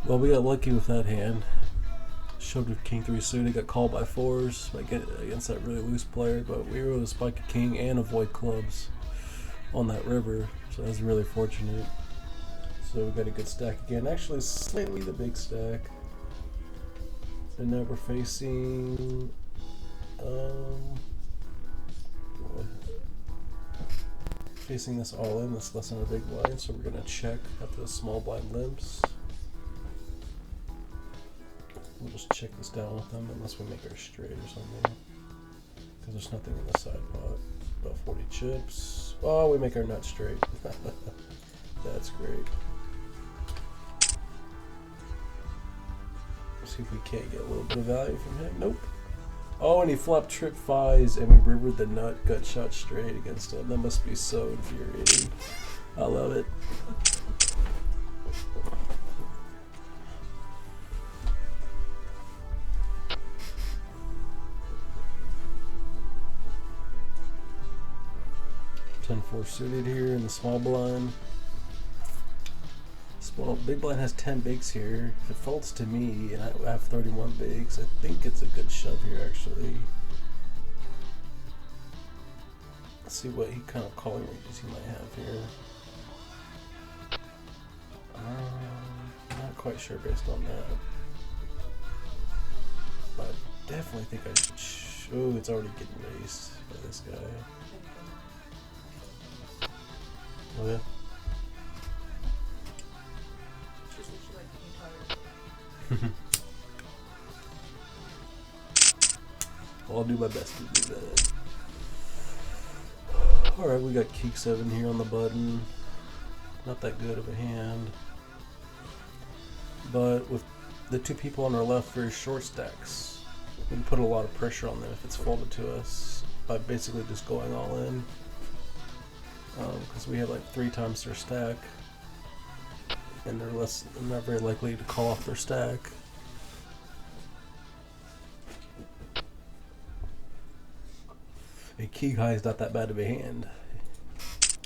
Well, we got lucky with that hand. Shoved with king 3 suited, got called by fours against that really loose player, but we were able to spike a king and avoid clubs on that river, so that's really fortunate. So we got a good stack again, actually slightly the big stack. And now we're facing facing this all in, that's less than a big blind, so we're gonna check after the small blind limps. We'll just check this down with them unless we make our straight or something. Because there's nothing in the side pot. About 40 chips. Oh, we make our nut straight. That's great. See if we can't get a little bit of value from him. Nope. Oh, and he flopped trip fives and we rivered the nut, gut shot straight against him. That must be so infuriating. I love it. Ten-4 suited here in the small blind. Small big blind has 10 bigs here. If it folds to me and I have 31 bigs, I think it's a good shove here actually. Let's see what kind of calling ranges he might have here. Not quite sure based on that. But I definitely think I should. Oh, it's already getting raced by this guy. Oh yeah. Well, I'll do my best to do that. Alright, we got King 7 here on the button. Not that good of a hand. But with the two people on our left, very short stacks, we can put a lot of pressure on them if it's folded to us by basically just going all in. Because we have like 3 times their stack, and they're not very likely to call off their stack. A king high is not that bad of a hand.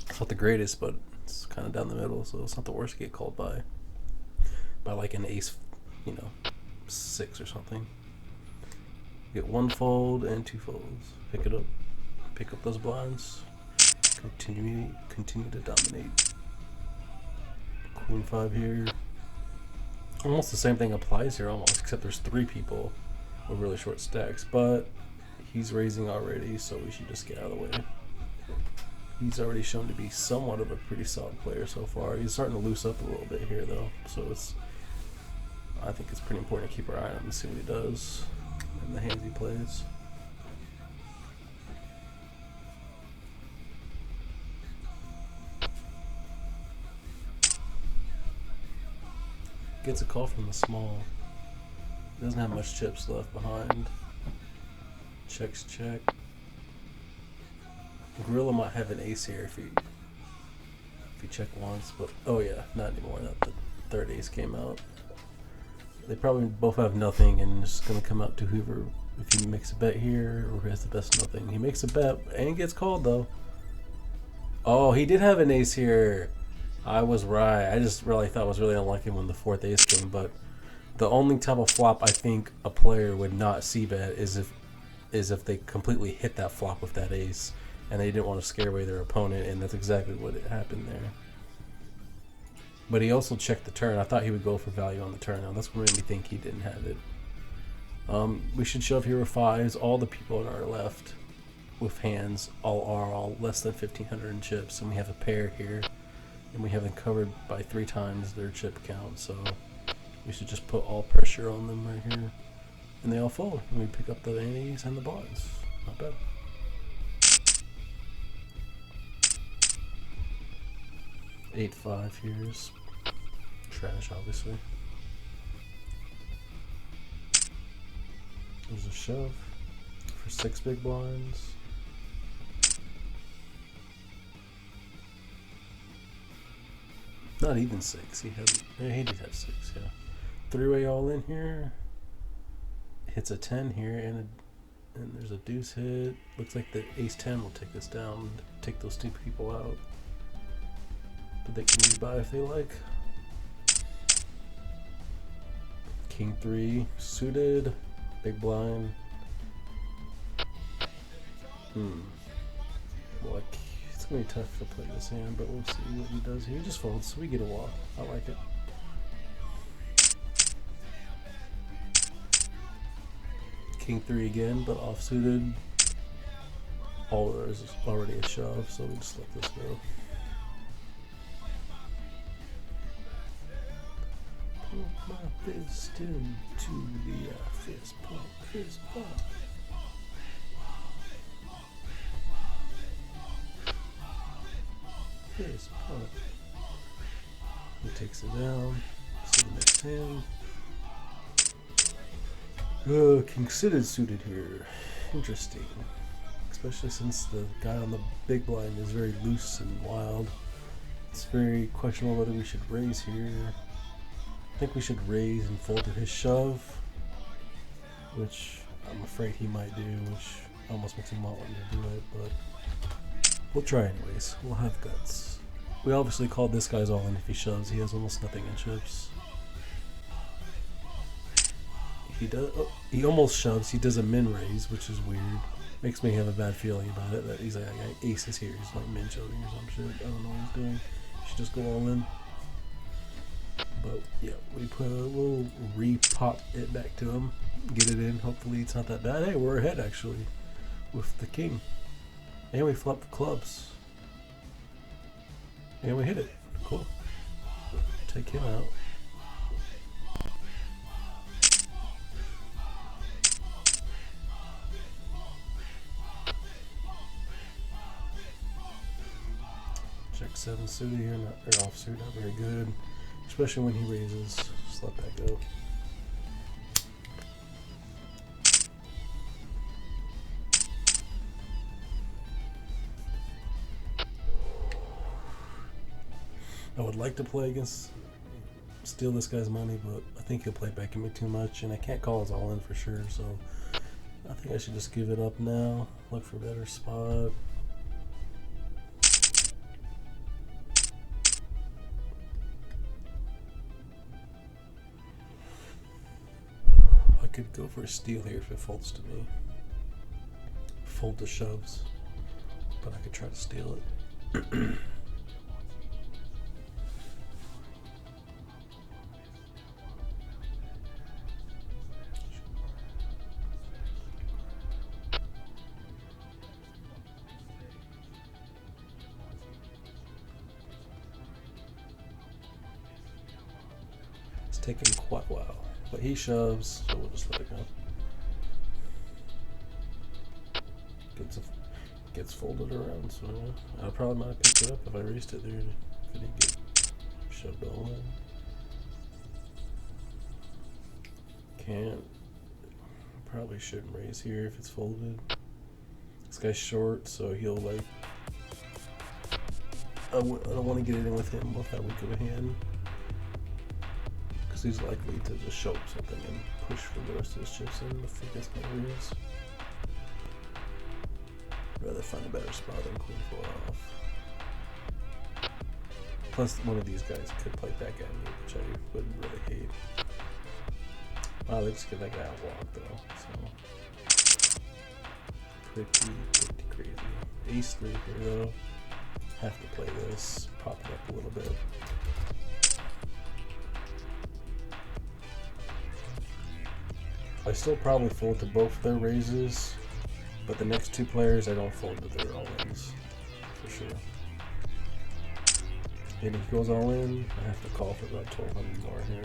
It's not the greatest, but it's kind of down the middle, so it's not the worst to get called by like an ace, 6 or something. Get 1 fold and 2 folds. Pick it up. Pick up those blinds. Continue to dominate. Queen 5 here. Almost the same thing applies here, almost, except there's 3 people with really short stacks. But he's raising already, so we should just get out of the way. He's already shown to be somewhat of a pretty solid player so far. He's starting to loose up a little bit here, though. So I think it's pretty important to keep our eye on him and see what he does in the hands he plays. Gets a call from the small. Doesn't have much chips left behind. Checks check. Gorilla might have an ace here if he check once, but oh yeah, not anymore. The third ace came out. They probably both have nothing, and it's gonna come out to whoever, if he makes a bet here or who has the best nothing. He makes a bet and gets called though. Oh, he did have an ace here. I was right. I just really thought it was really unlucky when the 4th ace came, but the only type of flop I think a player would not see bet is if they completely hit that flop with that ace and they didn't want to scare away their opponent, and that's exactly what happened there. But he also checked the turn. I thought he would go for value on the turn. Now that's what made me think he didn't have it. We should shove here with 5s. All the people on our left with hands all less than 1,500 in chips, and we have a pair here. And we haven't covered by 3 times their chip count, so we should just put all pressure on them right here. And they all fold, and we pick up the antes and the blinds. Not bad. Eight 5 here's trash, obviously. There's a shove for 6 big blinds. Not even 6. He did have 6. Yeah. 3-way all in here. Hits a 10 here, and there's a deuce hit. Looks like the ace 10 will take us down, take those 2 people out. But they can rebuy if they like. King 3 suited, big blind. Well, it's gonna be tough to play this hand, but we'll see what he does here. He just folds, so we get a walk. I like it. King 3 again, but offsuited. All there is already a shove, so we just let this go. Put my fist into the fist pump, fist pump. Fist pump. He takes it down. See the next hand. King suited here. Interesting. Especially since the guy on the big blind is very loose and wild. It's very questionable whether we should raise here. I think we should raise and fold to his shove, which I'm afraid he might do, which almost makes him not want to do it, but we'll try anyways. We'll have guts. We obviously called this guy's all in if he shoves. He has almost nothing in chips. He does. Oh, he almost shoves. He does a min raise, which is weird. Makes me have a bad feeling about it. That he's like aces here. He's like min shoving or some shit. I don't know what he's doing. He should just go all in. But yeah, we'll re-pop it back to him, get it in. Hopefully it's not that bad. Hey, we're ahead actually with the king, and we flop the clubs, and we hit it. Cool. Take him out. Check 7 suited here, or offsuit, not very good. Especially when he raises. Just let that go. I would like to play against, steal this guy's money, but I think he'll play back at me too much, and I can't call his all in for sure, so I think I should just give it up now. Look for a better spot. Could go for a steal here if it folds to me. Fold the shoves, but I could try to steal it. It's taking quite a while. But he shoves, so we'll just let it go. Gets folded around, so I probably might have picked it up if I raised it there. If it didn't get shoved all in. Can't. Probably shouldn't raise here if it's folded. This guy's short, so he'll like. I don't want to get it in with him with that weak of a hand. He's likely to just show up something and push for the rest of his chips in if he gets my rears. Rather find a better spot than queen 4 off. Plus, one of these guys could play back at me, which I wouldn't really hate. Wow, they just give that guy a walk though, so pretty crazy. Ace 3 here though. Have to play this, pop it up a little bit. I still probably fold to both their raises, but the next two players I don't fold to their all-ins, for sure. And if he goes all in, I have to call for about 1,200 more here.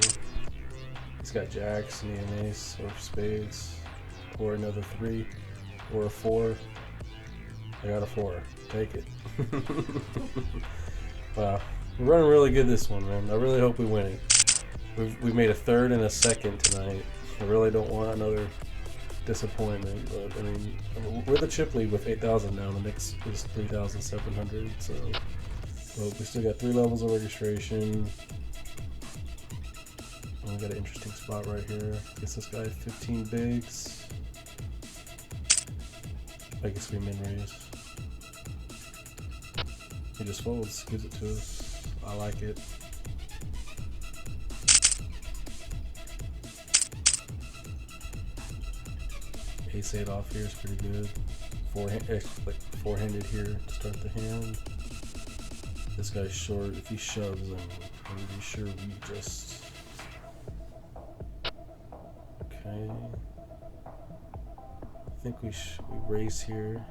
He's got jacks, and an ace, or spades, or another 3, or a 4. I got a 4. Take it. Wow, we're running really good this one, man. I really hope we win it. We've made a third and a second tonight. I really don't want another disappointment, but I mean, we're the chip lead with 8,000 now. The next is 3,700, so well, we still got 3 levels of registration. We got an interesting spot right here. I guess this guy 15 bigs. I guess we min raise. He just folds, gives it to us. I like it. Ace-8 off here is pretty good. Four-handed here to start the hand. This guy's short. If he shoves, I'm pretty sure we just... Okay. I think we raise here.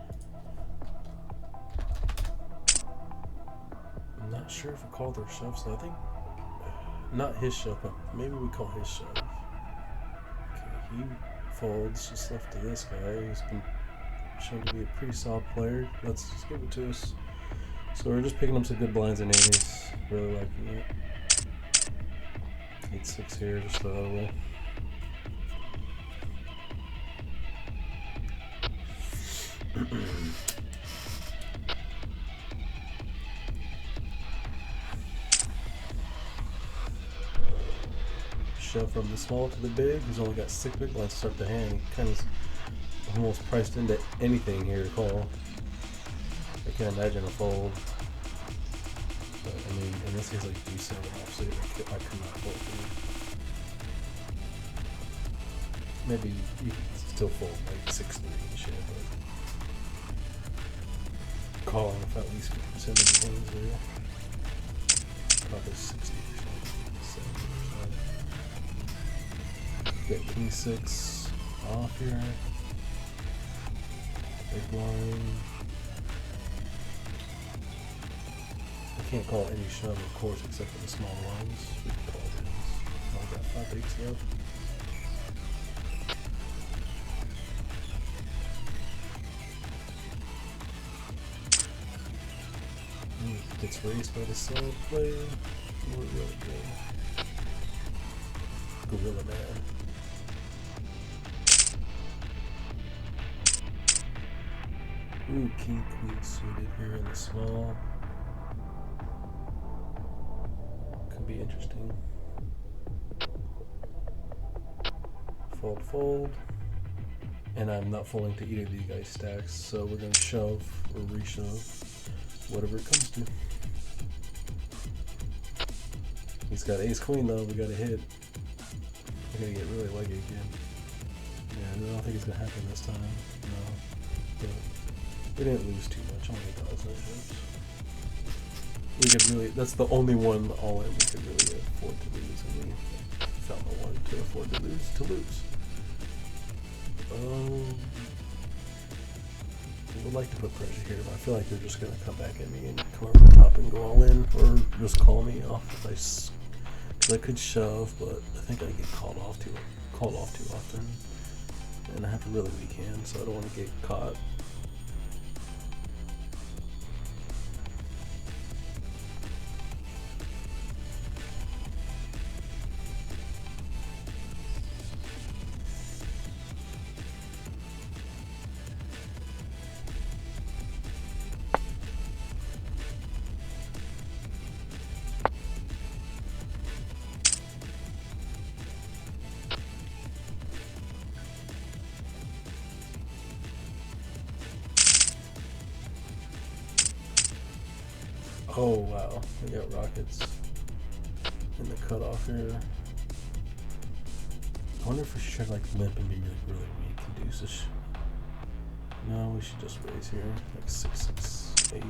I'm not sure if we called our shove, so I think not his shove, but maybe we call his shove. Okay, he folds just left to this guy. He's been shown to be a pretty solid player. Let's just give it to us. So we're just picking up some good blinds and ace. Really liking it. 8-6 here, just throw that away. Shove from the small to the big. He's only got 6 big blinds to start the hand. He kind of almost priced into anything here to call. I can't imagine a fold. But I mean, in this case, like D7 off, so I could not fold. Maybe you can still fold like 6-3 and shit, but calling with at least 50% of the hands there. Probably 60 or something. 70%. Get king 6 off here. Big blind. I can't call any shove, of course, except for the small ones. We can call these. I've got 5 bigs left. Gets raised by the solid player. We're really good. Gorilla Man. Ooh, king queen suited here in the small. Could be interesting. Fold, fold. And I'm not folding to either of these guys' stacks, so we're gonna shove or reshove, whatever it comes to. He's got ace queen though, we gotta hit. We're gonna get really leggy again. Yeah, I don't think it's gonna happen this time. No. But we didn't lose too much, only 1,000 votes. We could really, that's the only one all in we could really afford to lose, and we found the one to afford to lose. I would like to put pressure here, but I feel like they're just gonna come back at me and come over the top and go all in, or just call me off because I could shove, but I think I get called off too often, and I have a really weak hand, so I don't want to get caught. Oh wow, we got rockets in the cutoff here. I wonder if we should try to like limp and be like really weak and do such. No, we should just raise here, like 6, 6, 8,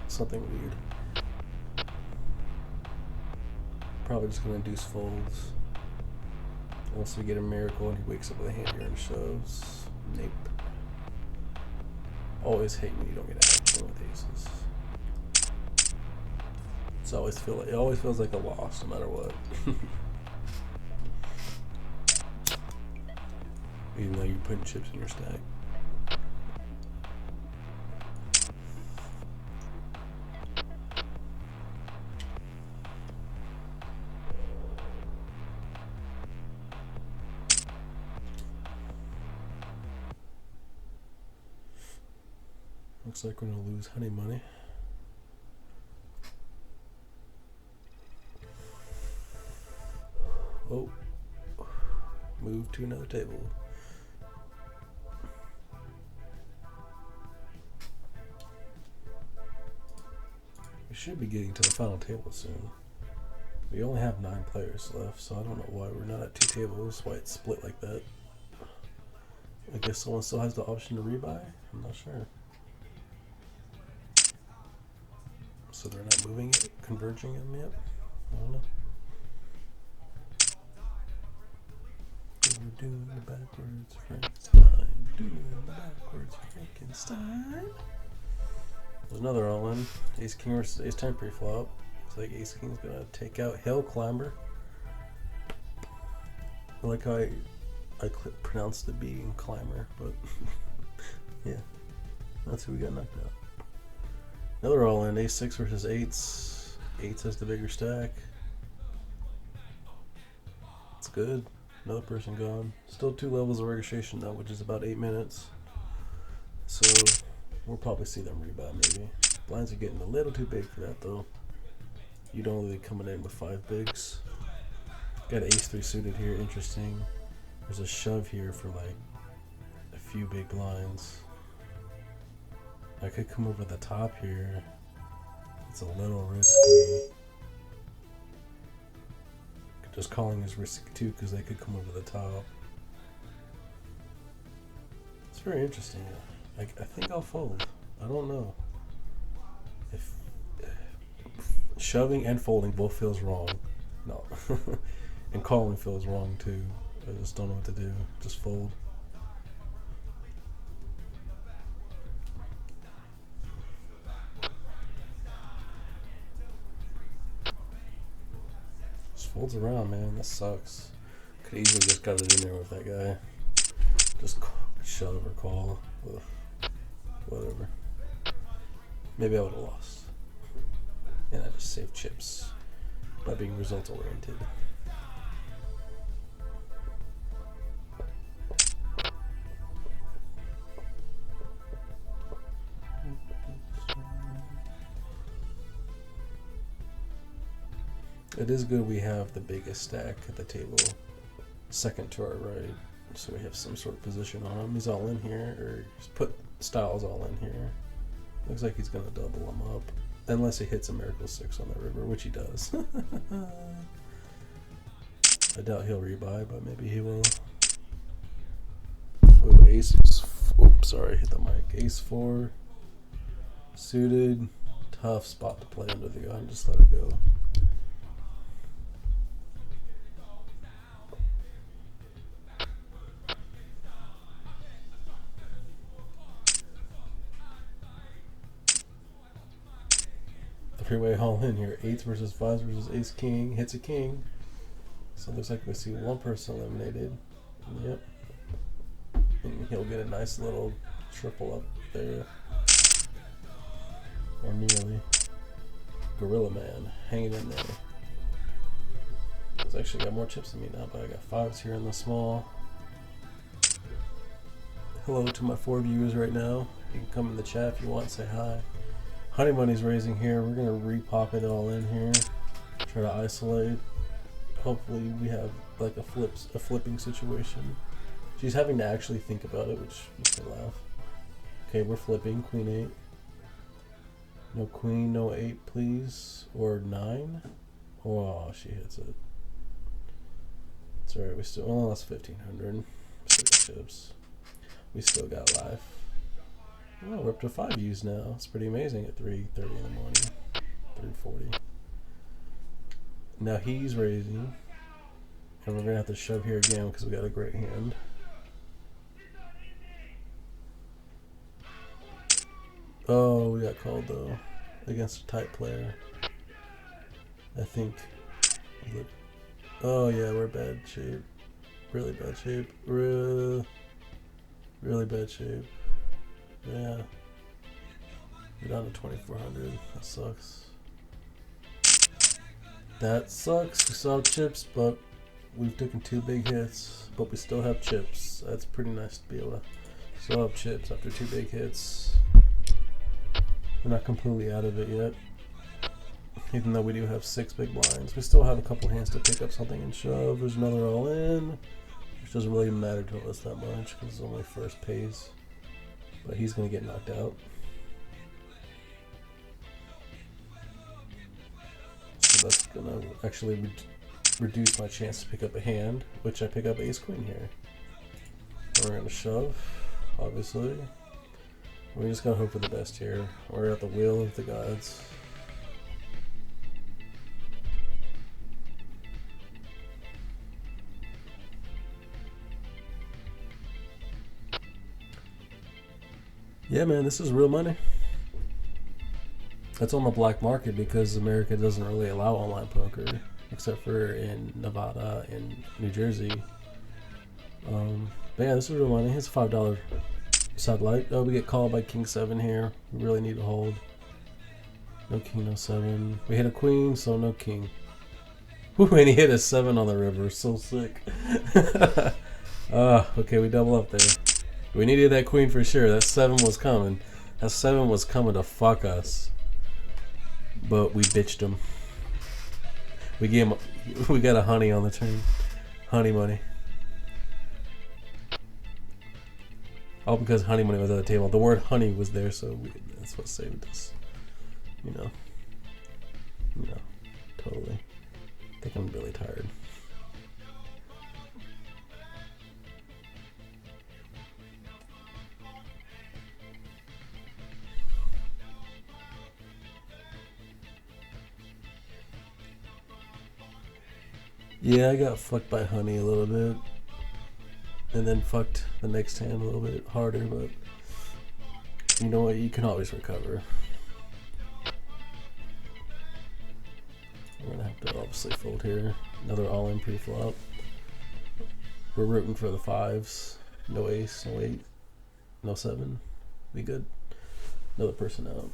something weird. Probably just gonna induce folds. Unless we get a miracle and he wakes up with a hand here and shoves. Nope. Always hate when you don't get action with aces. It always feels like a loss, no matter what. Even though you're putting chips in your stack. Looks like we're gonna lose honey money. Oh, move to another table. We should be getting to the final table soon. We only have 9 players left, so I don't know why we're not at 2 tables, why it's split like that. I guess someone still has the option to rebuy? I'm not sure. So they're not moving it, converging them yet? I don't know. We're doing the backwards Frankenstein. Doing the backwards Frankenstein. There's another all-in. Ace King versus Ace 10 pre-flop. Looks like Ace King's gonna take out Hill Climber. I like how I pronounced the B in Climber, but yeah, that's who we got knocked out. Another all-in. Ace 6 versus 8s. 8s has the bigger stack. It's good. Another person gone. Still 2 levels of registration though, which is about 8 minutes. So we'll probably see them rebuy maybe. Blinds are getting a little too big for that though. You'd only be coming in with 5 bigs. Got an Ace 3 suited here, interesting. There's a shove here for like a few big blinds. I could come over the top here. It's a little risky. Just calling is risky too because they could come over the top. It's very interesting. I think I'll fold. I don't know. If shoving and folding both feels wrong. No. And calling feels wrong too. I just don't know what to do. Just fold. Just folds around, man. That sucks. Could easily just got it in there with that guy. Just shove or call. Ugh. Whatever. Maybe I would have lost. And I just saved chips by being result oriented. It is good we have the biggest stack at the table, second to our right, so we have some sort of position on him. He's all in here, or just put Styles all in here. Looks like he's gonna double him up, unless he hits a Miracle 6 on the river, which he does. I doubt he'll rebuy, but maybe he will. Ooh, Ace. Oops, sorry, hit the mic. Ace 4 suited. Tough spot to play under the gun. Just let it go. Three-way all in here. 8s versus 5s versus Ace King. Hits a king. So it looks like we see one person eliminated. Yep. And he'll get a nice little triple up there. Or nearly. Gorilla Man hanging in there. He's actually got more chips than me now, but I got 5s here in the small. Hello to my 4 viewers right now. You can come in the chat if you want, say hi. Honey Bunny's raising here. We're gonna repop it all in here. Try to isolate. Hopefully we have like a flipping situation. She's having to actually think about it, which makes me laugh. Okay, we're flipping. Queen 8. No queen, no 8, please. Or 9. Oh, she hits it. It's alright. We still lost 1,500. Chips. We still got life. Oh, we're up to 5 views now. It's pretty amazing at 3:30 in the morning. 3:40. Now he's raising. And we're going to have to shove here again because we got a great hand. Oh, we got called though. Against a tight player. I think. Oh yeah, we're bad shape. Really bad shape. Really bad shape. Yeah. We're down to 2,400. That sucks. That sucks. We still have chips, but we've taken 2 big hits. But we still have chips. That's pretty nice to be able to still have chips after 2 big hits. We're not completely out of it yet. Even though we do have 6 big blinds. We still have a couple hands to pick up something and shove. There's another all in. Which doesn't really matter to us that much because it's only first pays. But he's going to get knocked out. So that's going to actually reduce my chance to pick up a hand, which I pick up Ace Queen here. We're gonna shove, obviously. We just gotta hope for the best here. We're at the will of the gods. Yeah, man, this is real money. It's on the black market because America doesn't really allow online poker, except for in Nevada and New Jersey. But yeah, this is real money. It's a $5 satellite. Oh, we get called by King 7 here. We really need to hold. No king, no 7. We hit a queen, so no king. Ooh, and he hit a 7 on the river. So sick. Okay, we double up there. We needed that queen for sure. That 7 was coming. That 7 was coming to fuck us. But we bitched him. We gave him. We got a honey on the turn. Honey money. All because honey money was at the table. The word honey was there, so that's what saved us. You know. Totally. I think I'm really tired. Yeah, I got fucked by honey a little bit. And then fucked the next hand a little bit harder, but you know what? You can always recover. We're gonna have to obviously fold here. Another all-in pre-flop. We're rooting for the 5s. No ace, no 8, no 7. Be good. Another person out.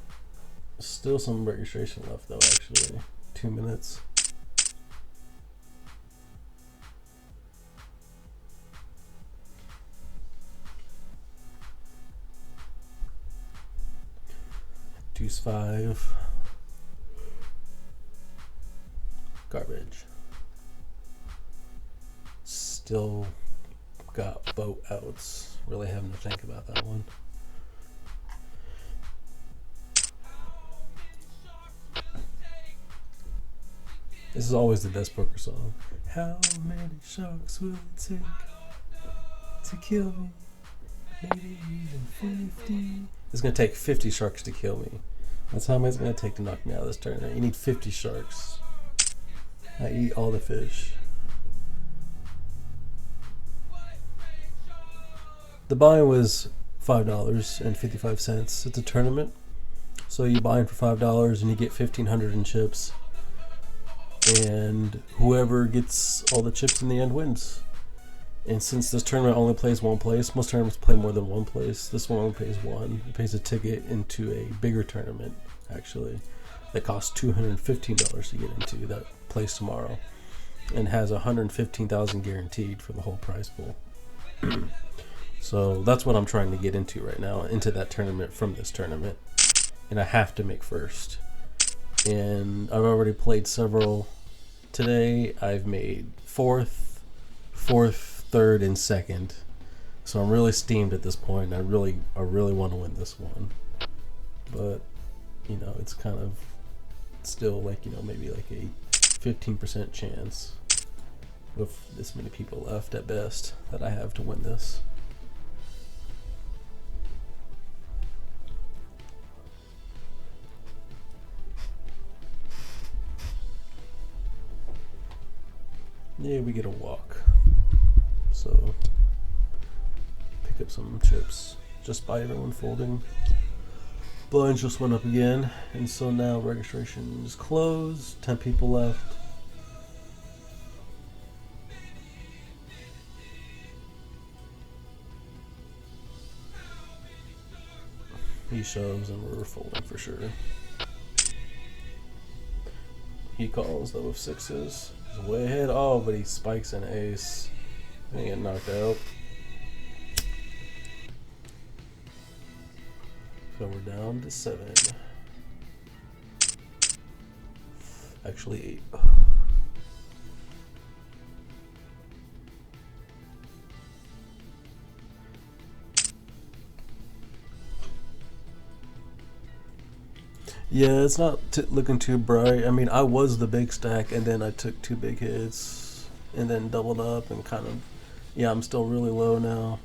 Still some registration left though, actually. 2 minutes. Deuce 5. Garbage. Still got boat outs. Really having to think about that one. This is always the best poker song. How many sharks will it take to kill me? Maybe even 50. It's gonna take 50 sharks to kill me. That's how many it's gonna take to knock me out of this tournament. You need 50 sharks. I eat all the fish. The buy-in was $5.55. It's a tournament, so you buy in for $5 and you get 1,500 in chips. And whoever gets all the chips in the end wins. And since this tournament only plays one place, most tournaments play more than one place. This one only pays one. It pays a ticket into a bigger tournament, actually, that costs $215 to get into, that plays tomorrow, and has $115,000 guaranteed for the whole prize pool. So that's what I'm trying to get into right now, into that tournament from this tournament, and I have to make first. And I've already played several today. I've made fourth, third, and second. So I'm really steamed at this point. I really want to win this one. But, you know, it's kind of still like, you know, maybe like a 15% chance with this many people left at best that I have to win this. Yeah, we get a walk. So pick up some chips just by everyone folding. Blinds just went up again, and so now registration is closed. 10 people left. He shoves and we're folding for sure. He calls though with 6s. He's way ahead. Oh, but he spikes an ace. He get knocked out. So we're down to 7. Actually 8. Yeah, it's not looking too bright. I mean, I was the big stack, and then I took 2 big hits, and then doubled up, and kind of, yeah, I'm still really low now.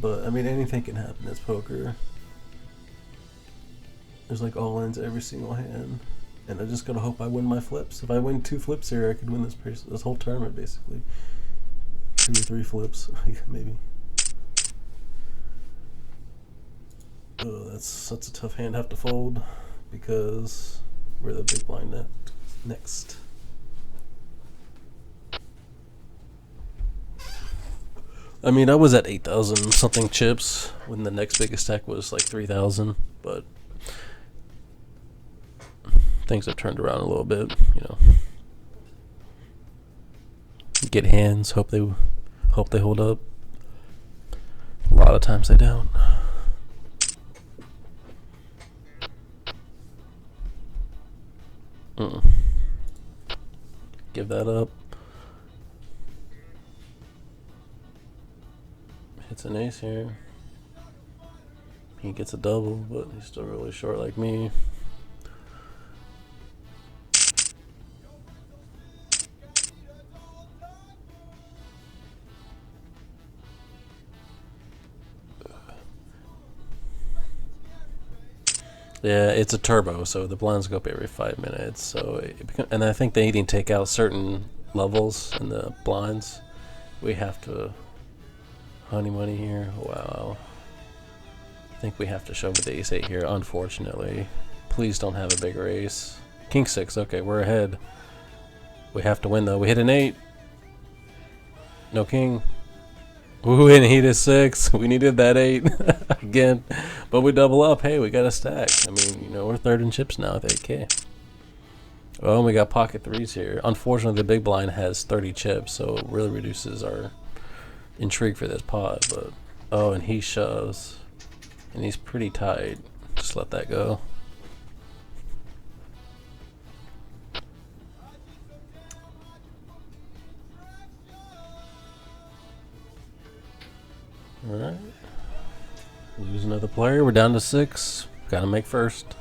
But I mean, anything can happen. It's poker. There's like all ins every single hand, and I just gotta hope I win my flips. If I win 2 flips here, I could win this whole tournament basically. 2 or 3 flips, maybe. Oh, that's a tough hand to have to fold because we're the big blind next. I mean, I was at 8,000 something chips when the next biggest stack was like 3,000, but things have turned around a little bit, you know. Get hands, hope they hold up. A lot of times they don't. Give that up. Hits an ace here. He gets a double, but he's still really short like me. Yeah, it's a turbo, so the blinds go up every 5 minutes. So, and I think they even take out certain levels in the blinds. We have to honey money here. Wow. I think we have to shove with the ace-8 here, unfortunately. Please don't have a bigger ace. King 6, okay, we're ahead. We have to win, though. We hit an 8. No king. Ooh, and he did 6. We needed that 8 again. But we double up. Hey, we got a stack. I mean, you know, we're third in chips now with 8K. Oh, and we got pocket 3s here. Unfortunately, the big blind has 30 chips, so it really reduces our intrigue for this pot. But oh, and he shoves. And he's pretty tight. Just let that go. Alright. Lose another player. We're down to 6. Gotta make first.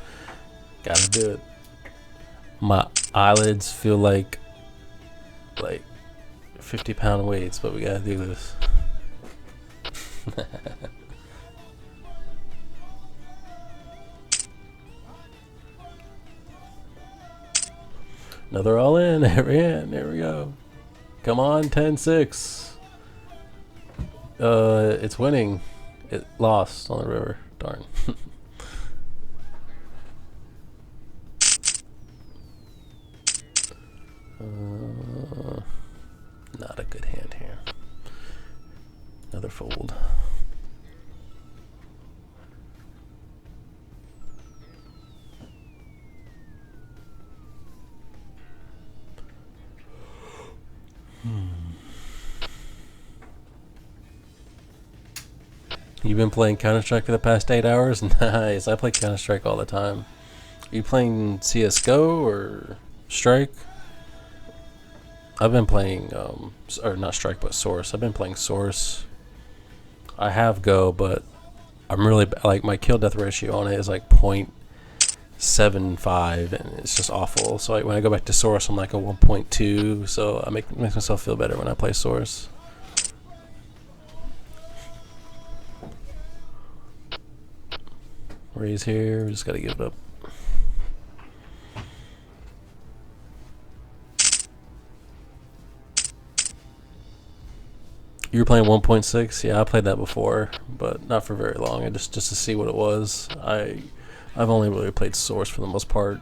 Gotta do it. My eyelids feel like 50-pound weights, but we gotta do this. Another all in. Every hand. There we go. Come on, 10-6. It's winning. It lost on the river. Darn. Not a good hand here. Another fold. You've been playing Counter-Strike for the past 8 hours? Nice. I play Counter-Strike all the time. Are you playing CSGO or Strike? I've been playing, or not Strike, but Source. I've been playing Source. I have Go, but I'm really, like, my kill death ratio on it is like 0.75, and it's just awful. So when I go back to Source, I'm like a 1.2, so I makes myself feel better when I play Source. Raise here, we just gotta give it up. You were playing 1.6? Yeah, I played that before, but not for very long. Just to see what it was. I've only really played Source for the most part.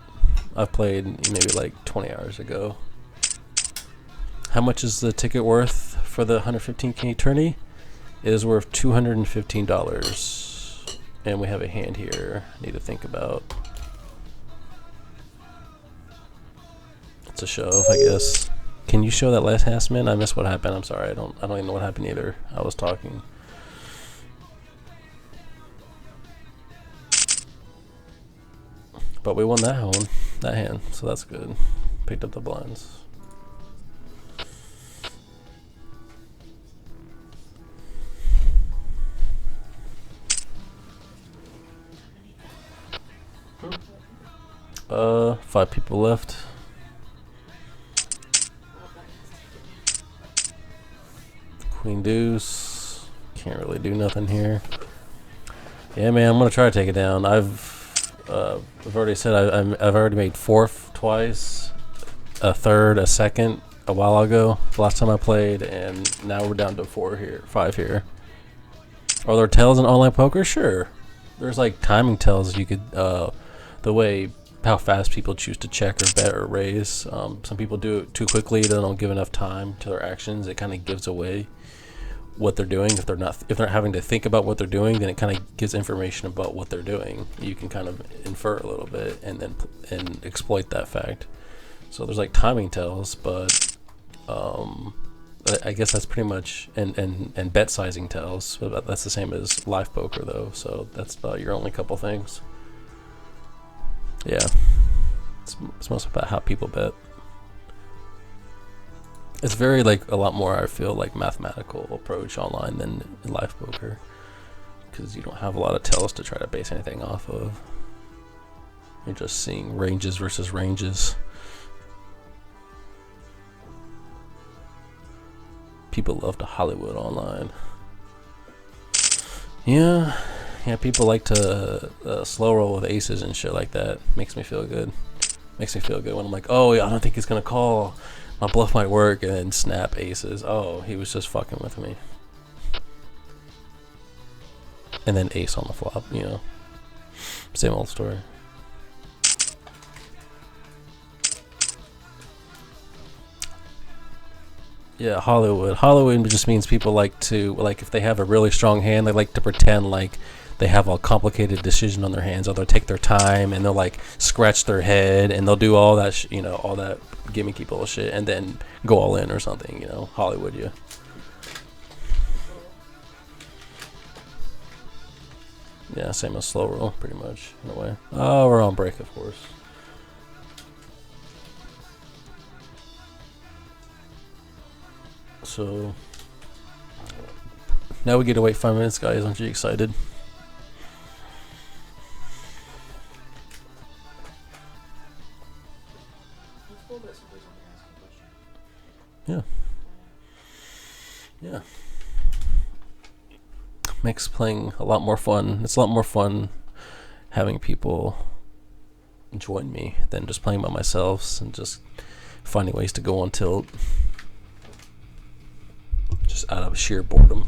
I've played maybe like 20 hours ago. How much is the ticket worth for the 115K tourney? It is worth $215. And we have a hand here I need to think about. It's a shove, I guess. Can you show that last half, man? I missed what happened. I'm sorry. I don't even know what happened either. I was talking. But we won that hand, so that's good. Picked up the blinds. Five people left. Queen deuce, Can't really do nothing here. Yeah, man, I'm gonna try to take it down. I've already said I've already made fourth twice, a third, a second a while ago. The last time I played, and now we're down to 5 here. Are there tells in online poker? Sure. There's like timing tells you could, the way how fast people choose to check or bet or raise. Some people do it too quickly. They don't give enough time to their actions. It kind of gives away what they're doing. If they're not having to think about what they're doing, then it kind of gives information about what they're doing. You can kind of infer a little bit and exploit that fact. So there's like timing tells, but I guess that's pretty much and bet sizing tells. But that's the same as live poker though. So that's about your only couple things. Yeah, it's mostly about how people bet. It's very like a lot more, I feel, like mathematical approach online than in live poker, because you don't have a lot of tells to try to base anything off of. You're just seeing ranges versus ranges. People love to Hollywood online. Yeah, people like to slow roll with aces and shit like that. Makes me feel good. Makes me feel good when I'm like, oh yeah, I don't think he's gonna call. My bluff might work, and then snap aces. Oh, he was just fucking with me. And then ace on the flop, you know. Same old story. Yeah, Hollywood. Hollywood just means people like to, like, if they have a really strong hand, they like to pretend like they have a complicated decision on their hands, or they'll take their time and they'll like scratch their head and they'll do all that, all that gimmicky bullshit, and then go all in or something, Hollywood, yeah. Yeah, same as slow roll, pretty much, in a way. Oh, we're on break, of course. So now we get to wait 5 minutes, guys. Aren't you excited? Yeah. Yeah. Makes playing a lot more fun. It's a lot more fun having people join me than just playing by myself and just finding ways to go on tilt. Just out of sheer boredom.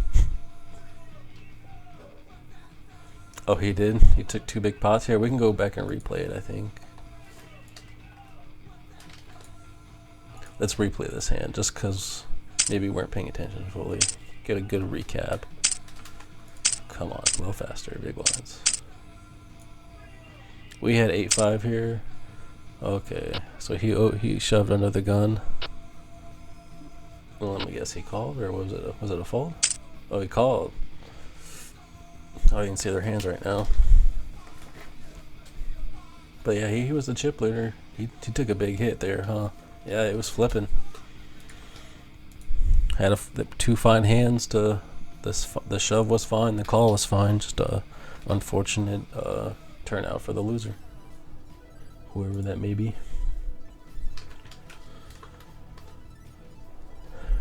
Oh, he did? He took 2 big pots? Here, we can go back and replay it, I think. Let's replay this hand, just because maybe we weren't paying attention fully. Get a good recap. Come on, a little faster, big blinds. We had 8-5 here. Okay, so he shoved under the gun. Well, let me guess, he called, or was it a fold? Oh, he called. Oh, you can see their hands right now. But yeah, he was the chip leader. He took a big hit there, huh? Yeah, it was flipping. Had 2 fine hands to this. The shove was fine. The call was fine. Just a unfortunate turnout for the loser, whoever that may be.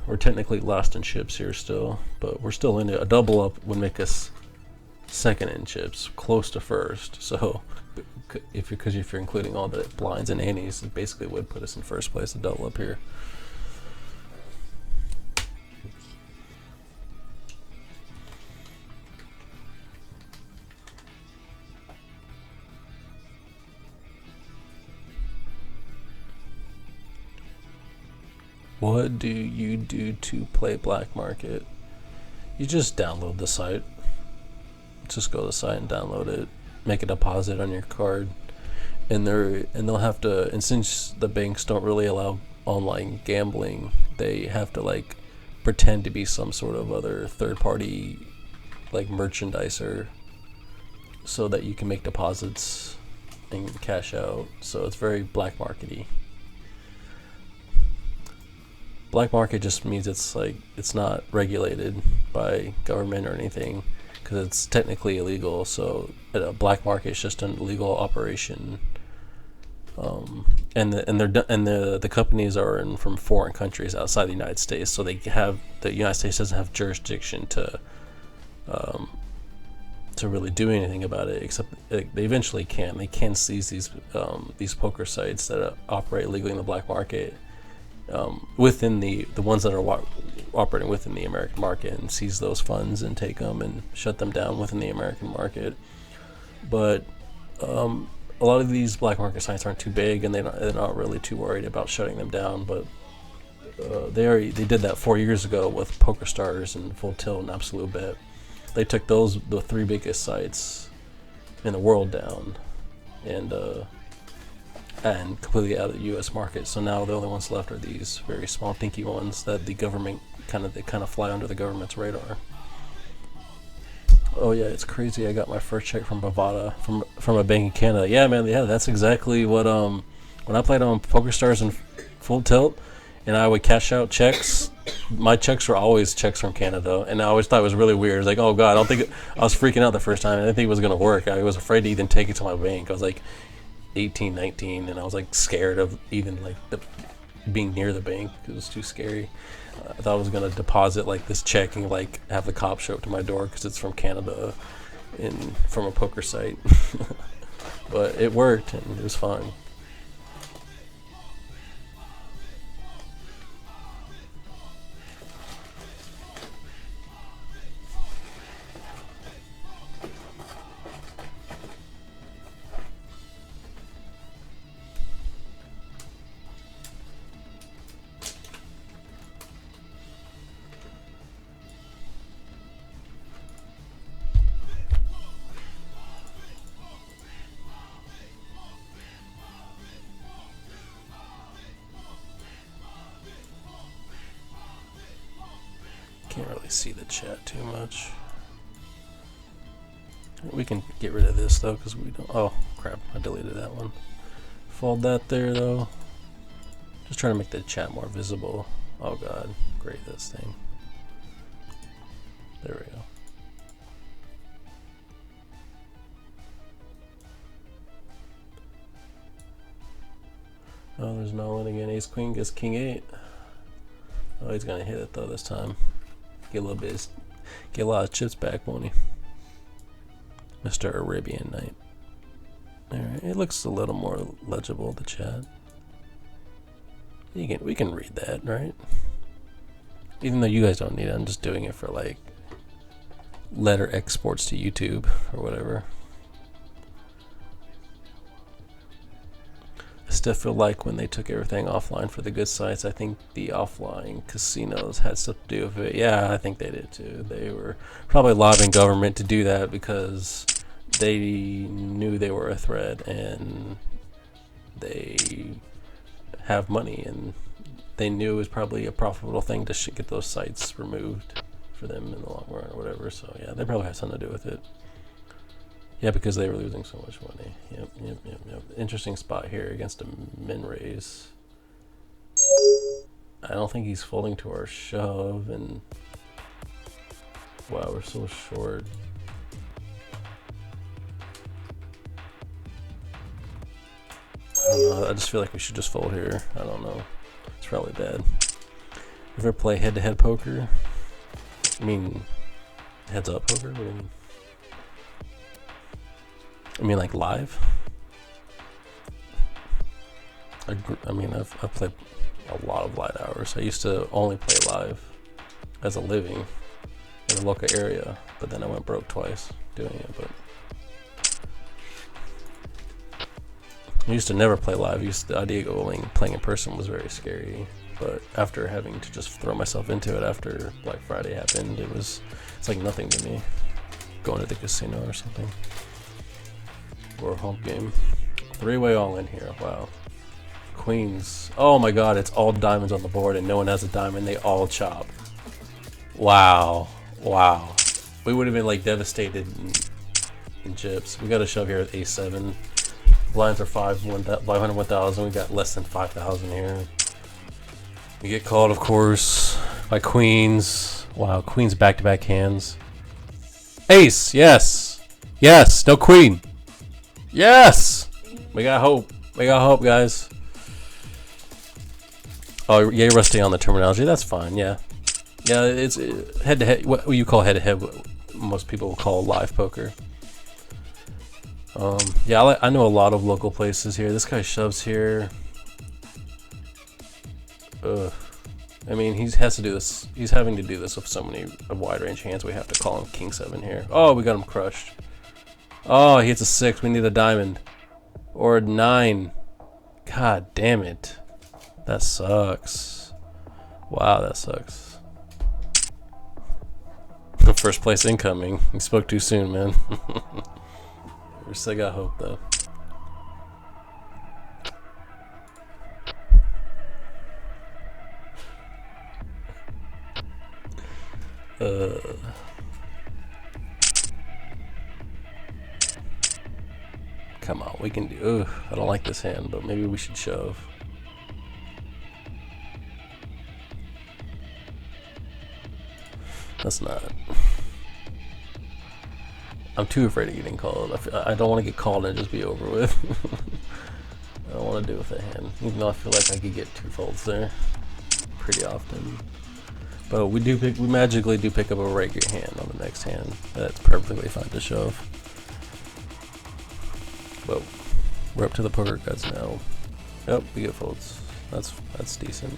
We're technically lost in chips here still, but we're still in it. A double up would make us second in chips, close to first. So if you're including all the blinds and antes, it basically would put us in first place, a double up here. What do you do to play black market? You just download the site. Just go to the site and download it. Make a deposit on your card, and they'll have to. And since the banks don't really allow online gambling, they have to like pretend to be some sort of other third-party like merchandiser, so that you can make deposits and cash out. So it's very black markety. Black market just means it's not regulated by government or anything, because it's technically illegal. So a black market is just an illegal operation, and the companies are from foreign countries outside the United States. So the United States doesn't have jurisdiction to to really do anything about it, except they eventually can. They can seize these poker sites that operate legally in the black market, within the ones that are operating within the American market, and seize those funds and take them and shut them down within the American market. But a lot of these black market sites aren't too big, and they're not really too worried about shutting them down. But they did that 4 years ago with PokerStars and Full Tilt and Absolute Bet. They took the three biggest sites in the world down, and completely out of the U.S. market. So now the only ones left are these very small, dinky ones that the government kind of fly under the government's radar. Oh yeah, it's crazy. I got my first check from Bovada from a bank in Canada. Yeah, man. Yeah, that's exactly what when I played on PokerStars and Full Tilt, and I would cash out checks. My checks were always checks from Canada, and I always thought it was really weird. It was like, oh god, I was freaking out the first time. I didn't think it was gonna work. I was afraid to even take it to my bank. I was like 18, 19, and I was like scared of even like being near the bank. It was too scary. I thought I was gonna deposit like this check and like have the cops show up to my door because it's from Canada and from a poker site. But it worked and it was fine. Can't really see the chat too much. We can get rid of this though, because we don't. Oh crap! I deleted that one. Fold that there though. Just trying to make the chat more visible. Oh god, great this thing. There we go. Oh, there's Nolan again. Ace Queen gets King 8. Oh, he's gonna hit it though this time. Get a lot of chips back, won't he? Mr. Arabian Knight. Alright, it looks a little more legible, the chat. We can read that, right? Even though you guys don't need it, I'm just doing it for like letter exports to YouTube or whatever. I still feel like when they took everything offline for the good sites, I think the offline casinos had stuff to do with it. Yeah, I think they did too. They were probably lobbying government to do that because they knew they were a threat and they have money, and they knew it was probably a profitable thing to get those sites removed for them in the long run or whatever. So yeah, they probably had something to do with it. Yeah, because they were losing so much money. Yep. Interesting spot here against a min raise. I don't think he's folding to our shove, and wow, we're so short. I don't know. I just feel like we should just fold here. I don't know. It's probably bad. Ever play head-to-head poker? I mean, heads-up poker? What do you mean? I mean, like live? I mean, I've played a lot of light hours. I used to only play live as a living in the local area, but then I went broke twice doing it. But I used to never play live. The idea of playing in person was very scary. But after having to just throw myself into it after Black Friday happened, it's like nothing to me. Going to the casino or something. Or a home game. 3-way all in here. Wow. Queens. Oh my god, it's all diamonds on the board and no one has a diamond. They all chop. Wow. Wow. We would have been like devastated in chips. We got a shove here at A7. Blinds are 500, 1,000. We got less than 5,000 here. We get called, of course, by queens. Wow, queens back-to-back hands. Ace, yes. Yes, no queen. Yes! We got hope. We got hope, guys. Oh, yeah, you're rusty on the terminology. That's fine, yeah. Yeah, it's head-to-head. What you call head-to-head? most people will call live poker. Yeah, I know a lot of local places here. This guy shoves here. Ugh. I mean, he has to do this. He's having to do this with so many wide range hands. We have to call him King 7 here. Oh, we got him crushed. Oh, he hits a 6. We need a diamond. Or a 9. God damn it. That sucks. Wow, that sucks. First place incoming. You spoke too soon, man. We still got hope, though. Come on, we can do. Ugh, I don't like this hand, but maybe we should shove. That's not. I'm too afraid of getting called. I don't want to get called and just be over with. I don't want to do with that hand, even though I feel like I could get 2 folds there pretty often. But we magically do pick up a regular hand on the next hand. That's perfectly fine to shove. But we're up to the poker gods now. Yep, we get folds. That's decent.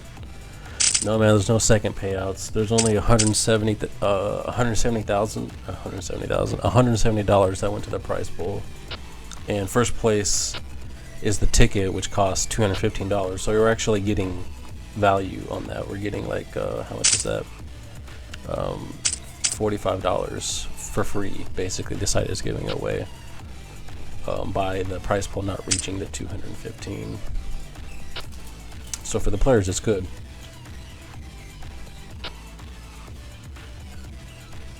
No man, there's no second payouts. There's only $170 that went to the prize pool, and first place is the ticket, which costs $215. So you're actually getting value on that. We're getting like how much is that? $45 for free. Basically, the site is giving it away by the prize pool not reaching the 215. So for the players, it's good.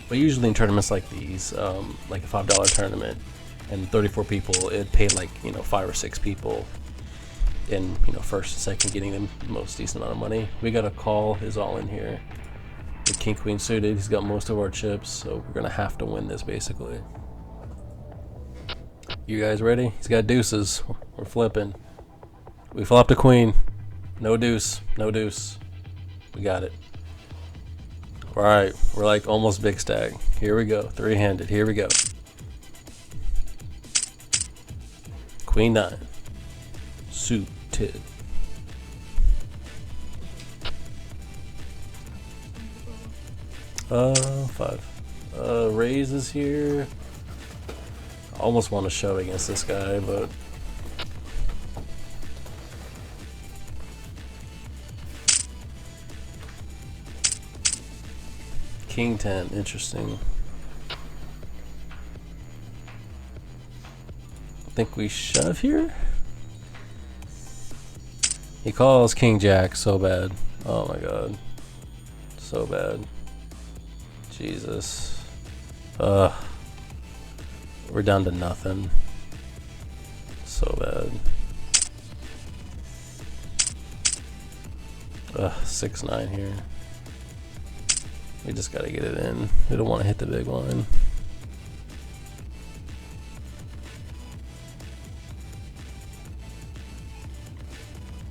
But usually in tournaments like these, like a $5 tournament and 34 people, it'd pay like 5 or 6 people in first and second, getting the most decent amount of money. We got a call is all in here. The king queen suited. He's got most of our chips, so we're gonna have to win this basically. You guys ready? He's got deuces. We're flipping. We flopped a queen. No deuce. No deuce. We got it. Alright, we're like almost big stack. Here we go. 3-handed. Here we go. Queen 9. Suited. Five. Raises here. I almost want to shove against this guy, but King 10, interesting. I think we shove here. He calls King Jack so bad. Oh my god. So bad. Jesus. We're down to nothing. So bad. 6-9 here. We just gotta get it in. We don't want to hit the big line.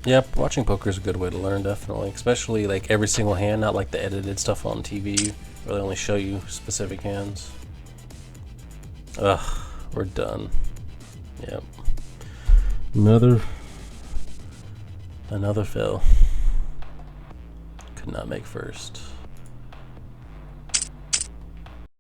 Yep, watching poker is a good way to learn, definitely. Especially like every single hand, not like the edited stuff on TV where they only show you specific hands. Ugh, we're done. Yep. Another fail. Could not make first.